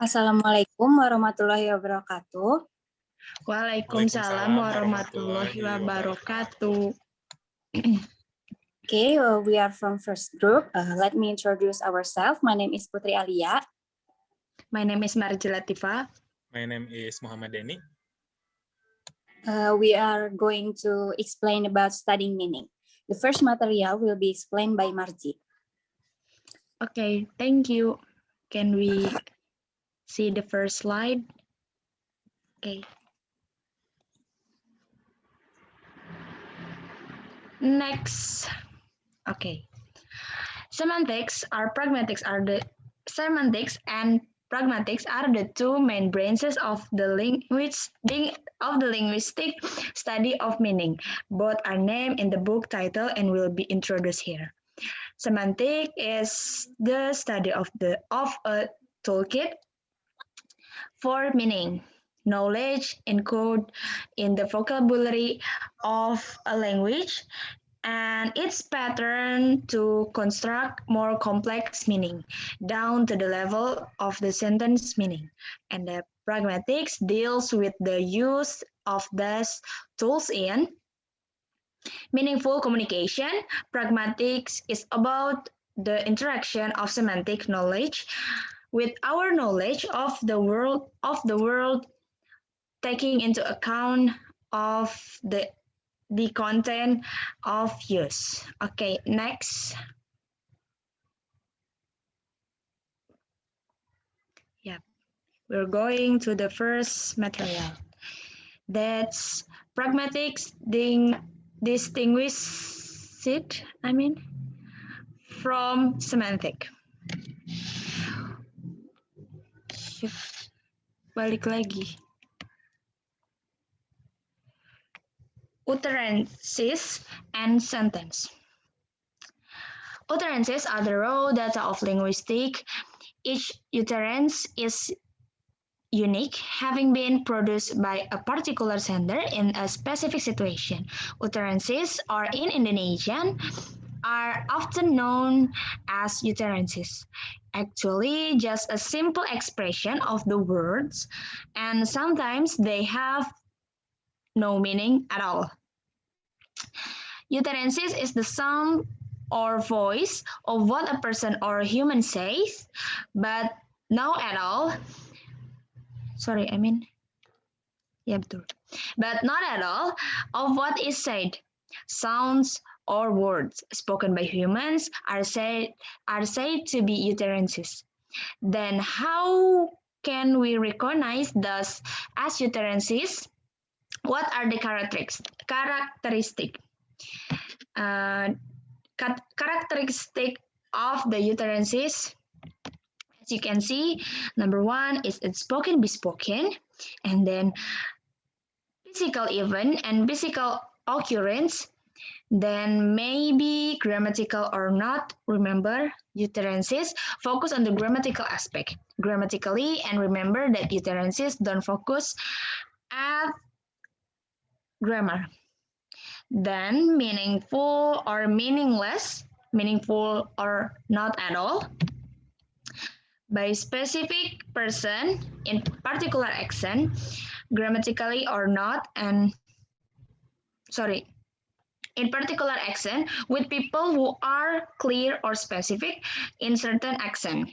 Assalamualaikum warahmatullahi wabarakatuh. Waalaikumsalam warahmatullahi wabarakatuh. Okay, we are from first group. Let me introduce ourselves. My name is Putri Alia. My name is Marji Latifa. My name is Muhammad Deni. We are going to explain about studying meaning. The first material will be explained by Marji. Okay, thank you. Can we see the first slide? Okay. Next. Okay. Semantics and pragmatics are the two main branches of the linguistic study of meaning. Both are named in the book title and will be introduced here. Semantic is the study of a toolkit for meaning, knowledge encoded in the vocabulary of a language, and its pattern to construct more complex meaning down to the level of the sentence meaning. And the pragmatics deals with the use of these tools in meaningful communication. Pragmatics is about the interaction of semantic knowledge with our knowledge of the world, taking into account of the content of use. Okay, next. Yeah, we're going to the first material. That's pragmatics distinguish it, from semantic. Balik lagi. Utterances and sentence. Utterances are the raw data of linguistics. Each utterance is unique, having been produced by a particular sender in a specific situation. Utterances, or in Indonesian, are often known as utterances. Actually, just a simple expression of the words, and sometimes they have no meaning at all. Utterances is the sound or voice of what a person or a human says, but not at all. But not at all of what is said. Sounds or words spoken by humans are said to be utterances. Then how can we recognize those as utterances? What are the characteristics? Characteristic of the utterances? As you can see, number one is it's spoken, be spoken, and then physical event and physical occurrence, then maybe grammatical or not. Remember, utterances focus on the grammatical aspect grammatically, and remember that utterances don't focus at grammar. Then meaningful or meaningless, meaningful or not at all, by specific person in particular action, grammatically or not, and in particular action with people who are clear or specific in certain action.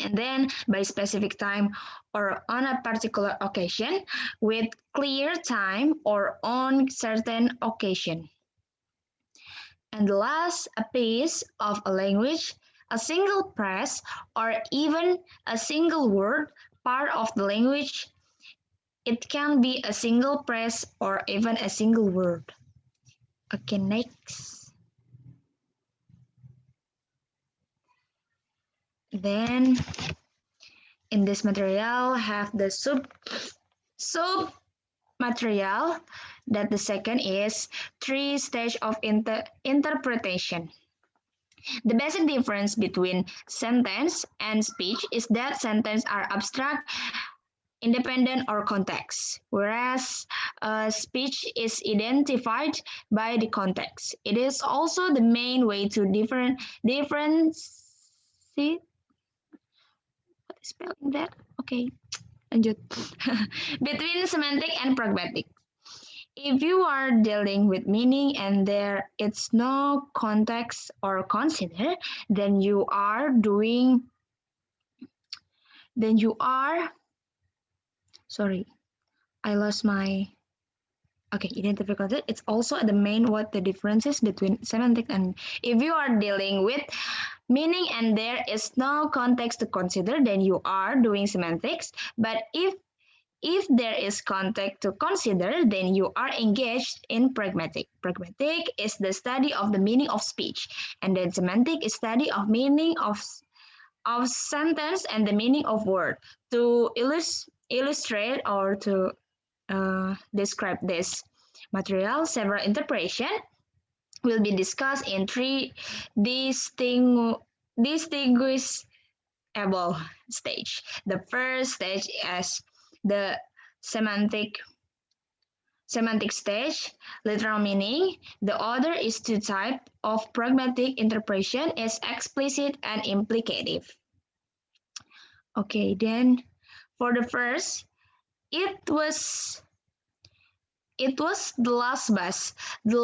And then by specific time or on a particular occasion with clear time or on certain occasion. And last, a piece of a language, a single phrase or even a single word, part of the language. It can be a single phrase or even a single word. Okay, next. Then in this material have the sub material, that the second is 3 stages of interpretation. The basic difference between sentence and speech is that sentences are abstract, independent, or context, whereas speech is identified by the context. It is also the main way to differentiate spelling that? Okay, lanjut. Between semantic and pragmatic. If you are dealing with meaning and there is no context or consider, then you are sorry, I lost my, okay, identify concept. It's also the main what the differences between semantic and if you are dealing with meaning and there is no context to consider, then you are doing semantics. But if there is context to consider, then you are engaged in pragmatic. Pragmatic is the study of the meaning of speech, and then semantic is study of meaning of sentence and the meaning of word. To illustrate or to describe this material, several interpretation will be discussed in three distinguishable stage. The first stage is the semantic stage, literal meaning. The other is two type of pragmatic interpretation is explicit and implicative. Okay, then for the first, it was the last bus. The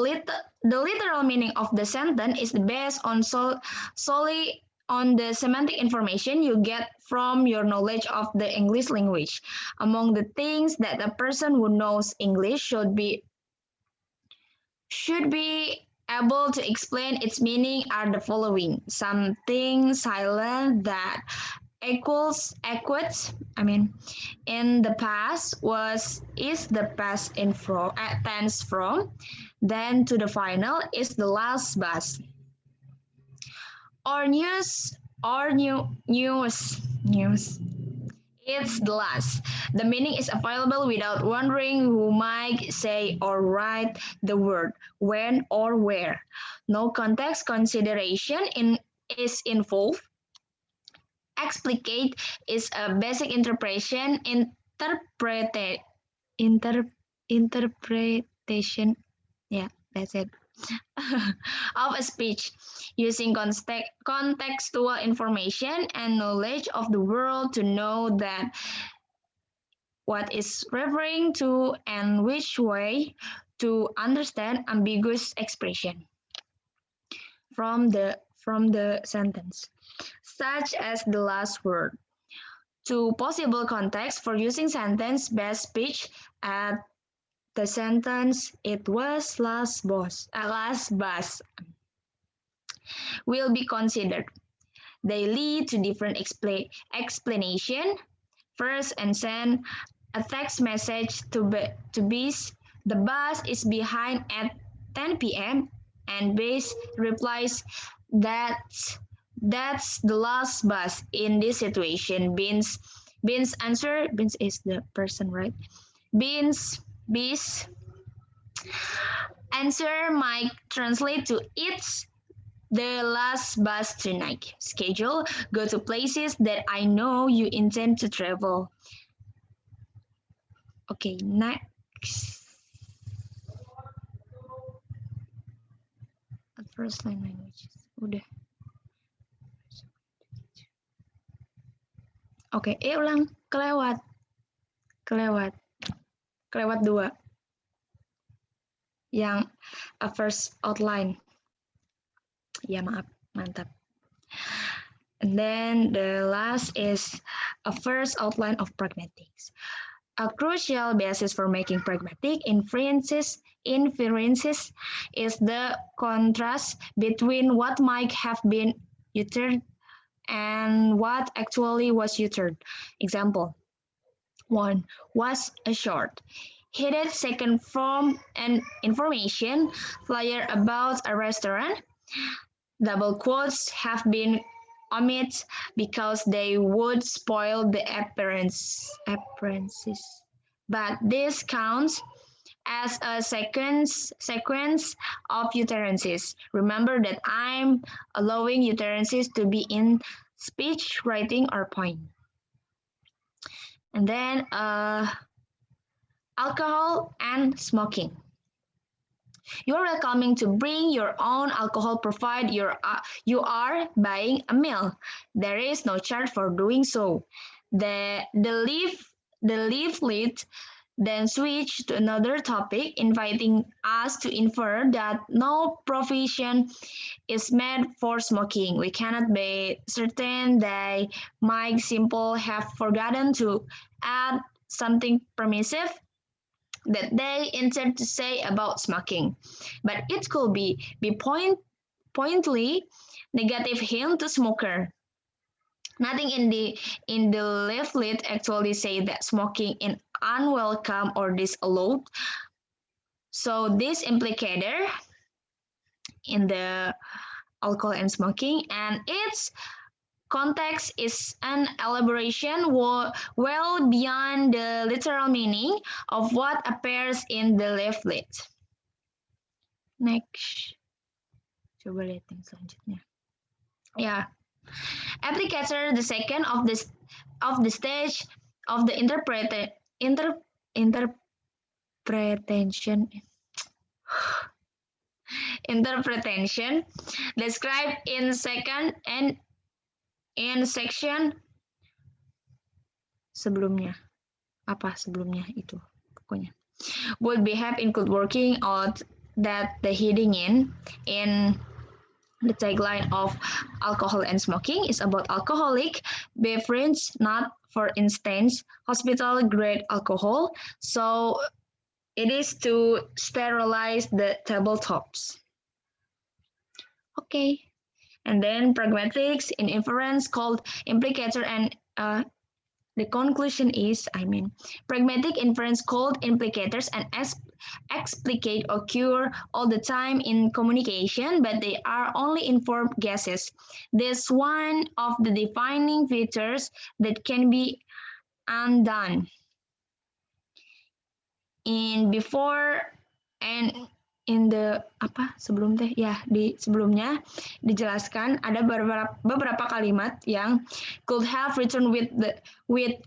literal meaning of the sentence is based on solely on the semantic information you get from your knowledge of the English language. Among the things that a person who knows English should be able to explain its meaning are the following. Something silent that equates, in the past is the past tense from, then to the final is the last bus. Or news. It's the last. The meaning is available without wondering who might say or write the word, when or where. No context consideration is involved. Explicate is a basic interpretation interpretation. Yeah, that's it. Of a speech using contextual information and knowledge of the world to know that what is referring to and which way to understand ambiguous expression from the sentence, such as the last word. Two possible contexts for using sentence-based speech at the sentence "it was last bus" will be considered. They lead to different explanation. First, and send a text message to Bees. The bus is behind at 10 p.m. and Bees replies that's the last bus in this situation. Bees answer. Bees is the person, right? Bees answer might translate to it's the last bus tonight. Schedule, go to places that I know you intend to travel. Okay, next. First line languages. Udah. Oke, ulang. Kelewat 2. Yang first outline. Ya, maaf. Mantap. And then the last is a first outline of pragmatics. A crucial basis for making pragmatic inferences is the contrast between what might have been uttered and what actually was uttered. Example, 1 was a short, heated second from an information flyer about a restaurant. Double quotes have been omitted because they would spoil the appearances. But this counts as a sequence of utterances. Remember that I'm allowing utterances to be in speech, writing, or point. And then alcohol and smoking. You are welcoming to bring your own alcohol provided you are buying a meal. There is no charge for doing so. The leaflet then switched to another topic, inviting us to infer that no provision is made for smoking. We cannot be certain they might simply have forgotten to add something permissive that they intend to say about smoking, but it could be pointedly negative hint to smoker. Nothing in the leaflet actually say that smoking is unwelcome or disallowed. So this implicator in the alcohol and smoking, and its context is an elaboration well beyond the literal meaning of what appears in the leaflet. Next, coba lihat yang selanjutnya. Ya, applicator the second of the stage of the interpretation described in second and in section sebelumnya. Apa sebelumnya itu pokoknya. Would behave include working out that the heading in the tagline of alcohol and smoking is about alcoholic beverage, not, for instance, hospital grade alcohol. So it is to sterilize the tabletops. Okay. And then pragmatics in inference called implicator, and the conclusion is, pragmatic inference called implicators and explicate occur all the time in communication, but they are only informed guesses. This one of the defining features that can be undone. In before and in the sebelumnya dijelaskan ada beberapa kalimat yang could have written with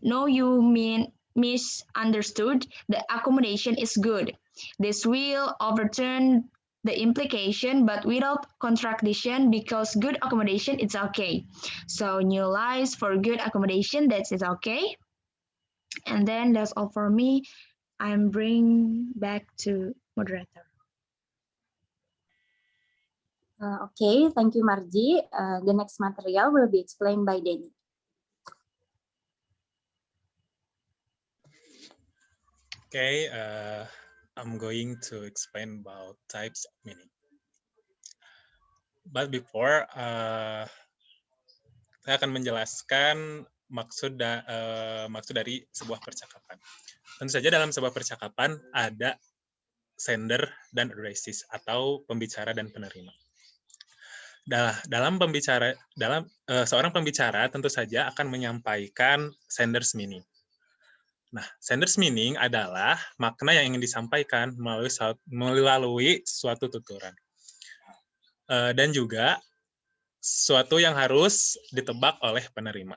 no you mean misunderstood. The accommodation is good. This will overturn the implication, but without contradiction, because good accommodation is okay. So new lies for good accommodation, that is okay. And then that's all for me. I'm bring back to moderator. Okay, thank you, Margie. The next material will be explained by Denny. Okay, I'm going to explain about types of meaning. But before, saya akan menjelaskan maksud dari sebuah percakapan. Tentu saja dalam sebuah percakapan ada sender dan addressees atau pembicara dan penerima. Seorang pembicara tentu saja akan menyampaikan sender's meaning. Nah, sender's meaning adalah makna yang ingin disampaikan melalui suatu tuturan. Dan juga sesuatu yang harus ditebak oleh penerima.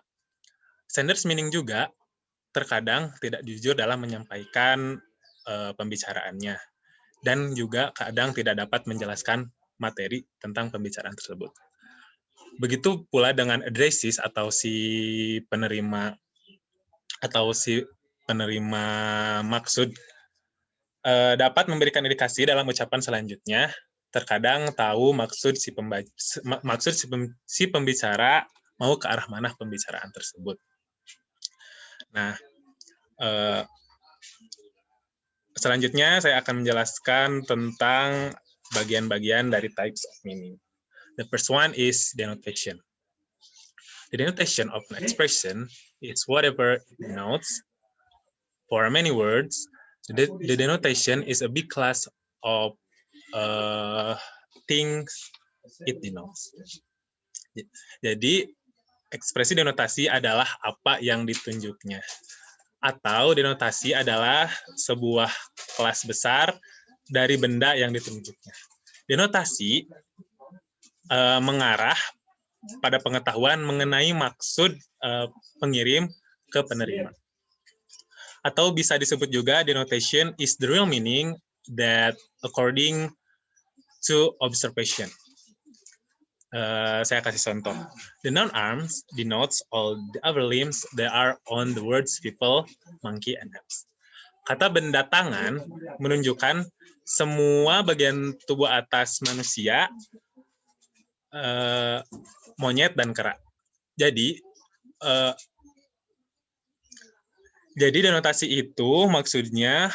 Sender's meaning juga terkadang tidak jujur dalam menyampaikan pembicaraannya. Dan juga kadang tidak dapat menjelaskan materi tentang pembicaraan tersebut. Begitu pula dengan addressees atau si penerima maksud dapat memberikan indikasi dalam ucapan selanjutnya. Terkadang tahu maksud si pembicara mau ke arah mana pembicaraan tersebut. Nah, selanjutnya saya akan menjelaskan tentang bagian-bagian dari types of meaning. The first one is denotation. The denotation of an expression is whatever it denotes. For many words, the denotation is a big class of things it denotes. Jadi, ekspresi denotasi adalah apa yang ditunjuknya. Atau denotasi adalah sebuah kelas besar dari benda yang ditunjuknya. Denotasi mengarah pada pengetahuan mengenai maksud pengirim ke penerima. Atau bisa disebut juga denotation is the real meaning that according to observation. Saya kasih contoh. The noun arms denotes all the other limbs that are on the words people, monkey, and apes. Kata benda tangan menunjukkan semua bagian tubuh atas manusia, monyet, dan kera. Jadi denotasi itu maksudnya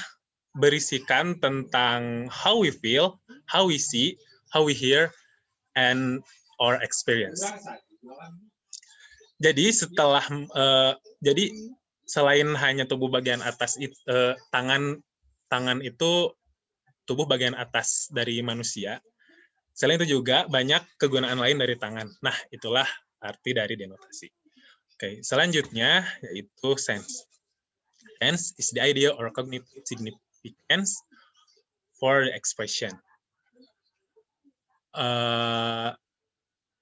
berisikan tentang how we feel, how we see, how we hear, and our experience. Jadi jadi selain hanya tubuh bagian atas tangan itu tubuh bagian atas dari manusia. Selain itu juga banyak kegunaan lain dari tangan. Nah, itulah arti dari denotasi. Oke, selanjutnya yaitu sense. Sense is the idea or cognitive significance for the expression.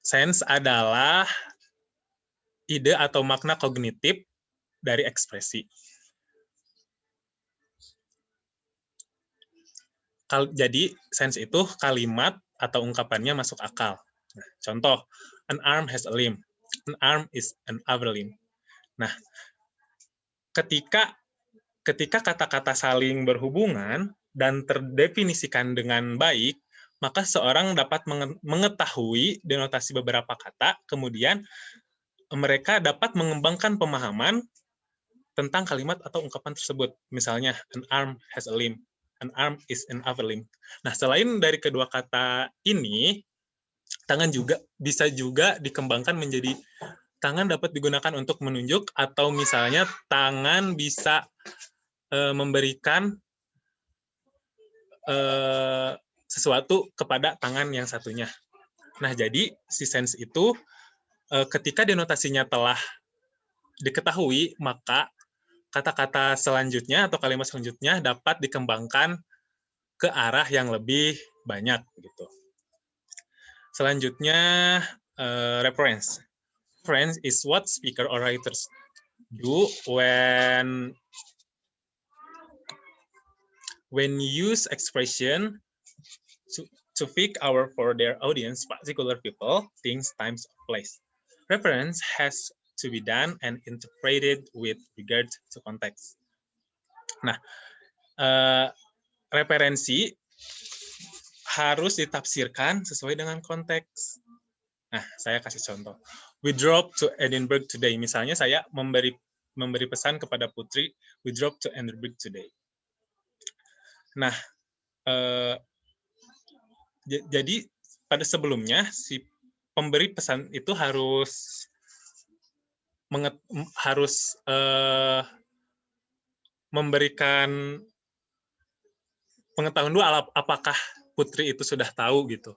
Sense adalah ide atau makna kognitif dari ekspresi. Jadi, sense itu kalimat atau ungkapannya masuk akal. Nah, contoh, an arm has a limb. An arm is an other limb. Nah, ketika kata-kata saling berhubungan dan terdefinisikan dengan baik, maka seorang dapat mengetahui denotasi beberapa kata, kemudian mereka dapat mengembangkan pemahaman tentang kalimat atau ungkapan tersebut. Misalnya, an arm has a limb, an arm is an other limb. Nah, selain dari kedua kata ini, tangan juga bisa juga dikembangkan menjadi tangan dapat digunakan untuk menunjuk, atau misalnya tangan bisa memberikan sesuatu kepada tangan yang satunya. Nah, jadi si sense itu ketika denotasinya telah diketahui, maka kata-kata selanjutnya atau kalimat selanjutnya dapat dikembangkan ke arah yang lebih banyak gitu. Selanjutnya reference. Reference is what speaker or writers do when use expression to pick out for their audience particular people, things, times, or place. Reference has to be done and interpreted with regard to context. Nah, referensi harus ditafsirkan sesuai dengan konteks. Nah, saya kasih contoh. We drove to Edinburgh today. Misalnya saya memberi pesan kepada Putri, we drove to Edinburgh today. Nah, jadi pada sebelumnya si pemberi pesan itu harus memberikan pengetahuan dulu apakah Putri itu sudah tahu gitu.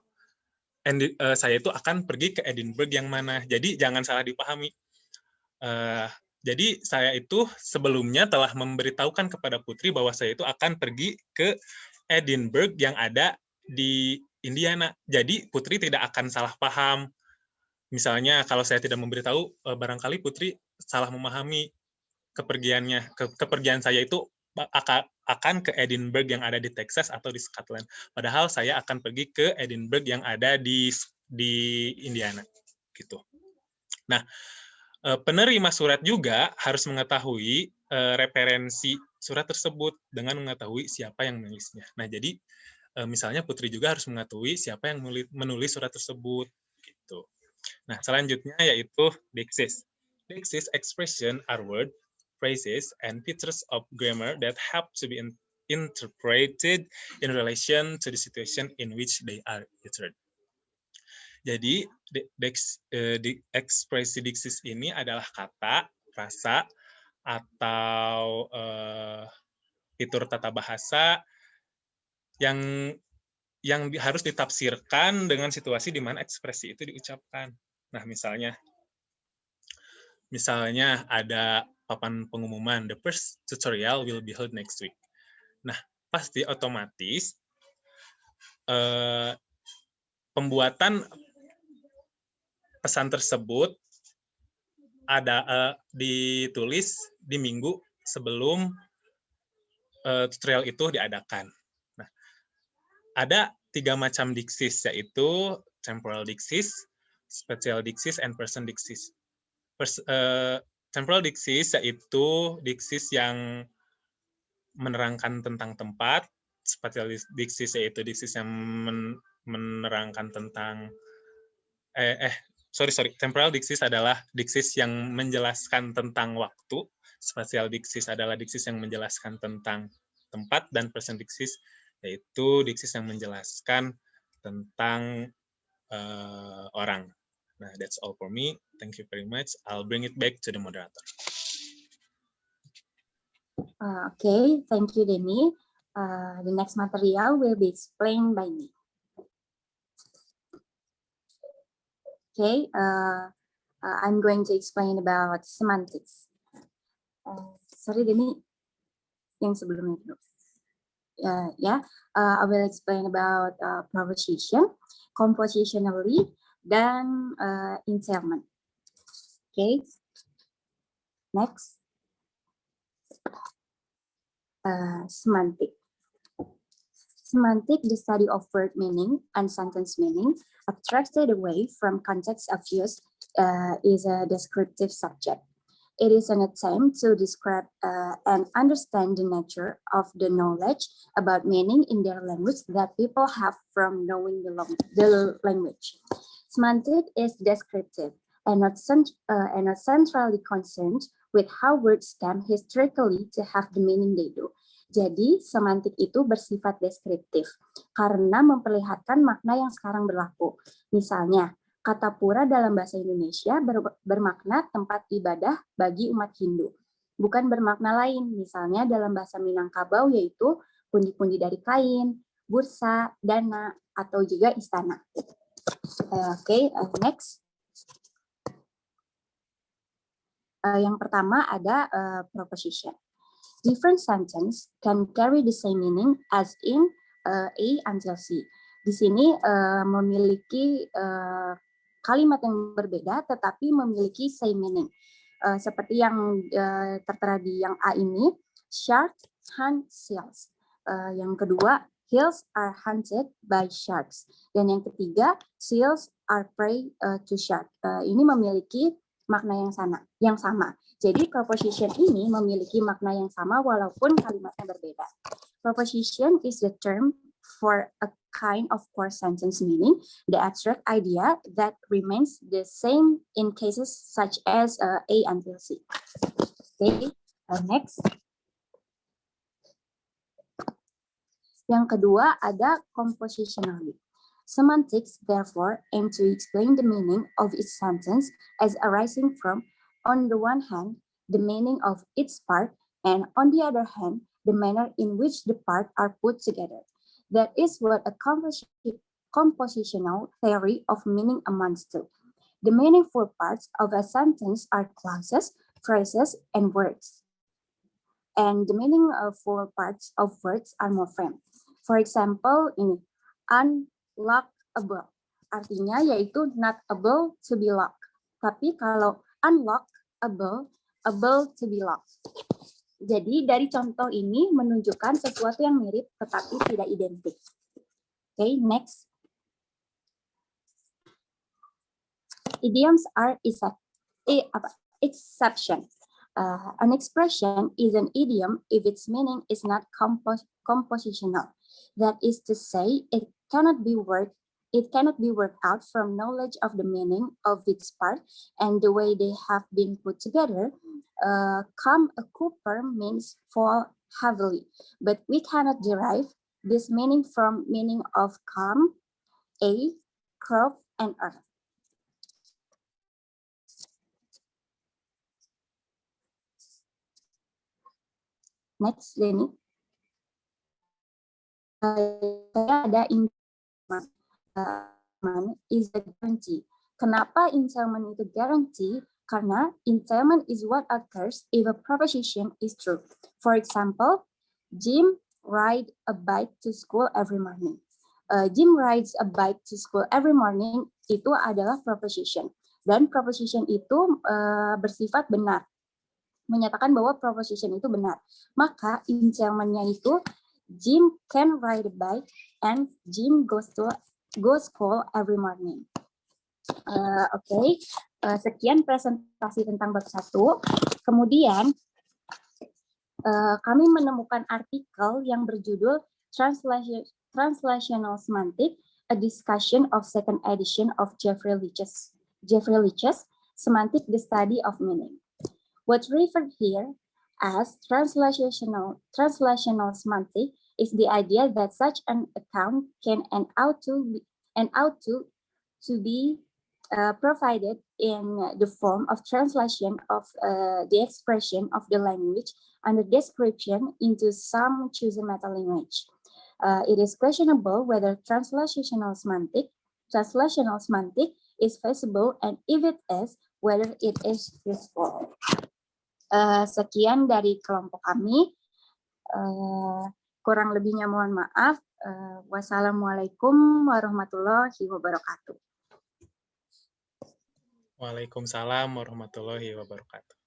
Saya itu akan pergi ke Edinburgh yang mana. Jadi jangan salah dipahami. Jadi saya itu sebelumnya telah memberitahukan kepada Putri bahwa saya itu akan pergi ke Edinburgh yang ada di Indiana. Jadi Putri tidak akan salah paham. Misalnya kalau saya tidak memberitahu, barangkali Putri salah memahami kepergiannya. Kepergian saya itu akan ke Edinburgh yang ada di Texas atau di Scotland. Padahal saya akan pergi ke Edinburgh yang ada di Indiana. Gitu. Nah, penerima surat juga harus mengetahui referensi surat tersebut dengan mengetahui siapa yang menulisnya. Nah, jadi misalnya Putri juga harus mengetahui siapa yang menulis surat tersebut. Gitu. Nah, selanjutnya yaitu deixis. Deixis expression are words, phrases, and features of grammar that have to be interpreted in relation to the situation in which they are uttered. Jadi, ekspresi deixis ini adalah kata, frasa, atau fitur tata bahasa yang harus ditafsirkan dengan situasi di mana ekspresi itu diucapkan. Nah, misalnya ada papan pengumuman, the first tutorial will be held next week. Nah, pasti otomatis pembuatan pesan tersebut ditulis di minggu sebelum tutorial itu diadakan. Nah, ada 3 macam diksis, yaitu temporal diksis, spatial diksis, and person diksis. Temporal diksis yaitu diksis yang menerangkan tentang tempat, spatial diksis yaitu diksis yang menerangkan tentang temporal diksis adalah diksis yang menjelaskan tentang waktu, spatial diksis adalah diksis yang menjelaskan tentang tempat, dan person diksis yaitu diksis yang menjelaskan tentang orang. Nah, that's all for me. Thank you very much. I'll bring it back to the moderator. Okay, thank you, Denny. The next material will be explained by me. Okay, I'm going to explain about semantics. Sorry, Denny, yang sebelumnya dulu. I will explain about proposition, compositionally, dan entailment. Okay, next. Semantic. Semantic, the study of word meaning and sentence meaning, abstracted away from context of use, is a descriptive subject. It is an attempt to describe and understand the nature of the knowledge about meaning in their language that people have from knowing the language. Semantic is descriptive and not centrally concerned with how words came historically to have the meaning they do. Jadi, semantik itu bersifat deskriptif karena memperlihatkan makna yang sekarang berlaku. Misalnya, kata pura dalam bahasa Indonesia bermakna tempat ibadah bagi umat Hindu. Bukan bermakna lain, misalnya dalam bahasa Minangkabau yaitu pundi-pundi dari kain, bursa, dana, atau juga istana. Next. Yang pertama ada proposition. Different sentence can carry the same meaning as in A until C. Di sini memiliki kalimat yang berbeda tetapi memiliki same meaning. Seperti yang tertera di yang A ini, shark hunt seals. Yang kedua, hills are hunted by sharks. Dan yang ketiga, seals are prey to shark. Ini memiliki makna yang sama. Jadi proposition ini memiliki makna yang sama walaupun kalimatnya berbeda. Proposition is the term for a kind of core sentence meaning, the abstract idea that remains the same in cases such as A until C. Okay, next. Yang kedua ada compositionally. Semantics, therefore, aim to explain the meaning of each sentence as arising from, on the one hand, the meaning of its part, and on the other hand, the manner in which the parts are put together. That is what a compositional theory of meaning amounts to. The meaningful parts of a sentence are clauses, phrases, and words. And the meaningful parts of words are morphemes. For example, ini, unlockable. Artinya yaitu not able to be locked. Tapi kalau unlockable, able to be locked. Jadi dari contoh ini menunjukkan sesuatu yang mirip tetapi tidak identik. Okay, next. Idioms are exception. An expression is an idiom if its meaning is not compositional. That is to say, it cannot be worked out from knowledge of the meaning of its part and the way they have been put together. Come a Cooper means fall heavily, but we cannot derive this meaning from meaning of come, a, crop, and earth. Next, Lenny. Ada entailment is a guarantee. Kenapa entailment itu guarantee? Karena entailment is what occurs if a proposition is true. For example, Jim rides a bike to school every morning. Jim rides a bike to school every morning itu adalah proposition. Dan proposition itu bersifat benar. Menyatakan bahwa proposition itu benar. Maka entailment-nya itu Jim can ride a bike and Jim goes school every morning. Oke. Sekian presentasi tentang bab 1. Kemudian kami menemukan artikel yang berjudul Translational Semantic, a discussion of second edition of Jeffrey Lich's Semantic, the Study of Meaning. What's referred here as translational semantic is the idea that such an account can and ought to be provided in the form of translation of the expression of the language under description into some chosen meta-language. It is questionable whether translational semantic is feasible, and if it is, whether it is useful. Sekian dari kelompok kami. Kurang lebihnya mohon maaf. Wassalamualaikum warahmatullahi wabarakatuh. Waalaikumsalam warahmatullahi wabarakatuh.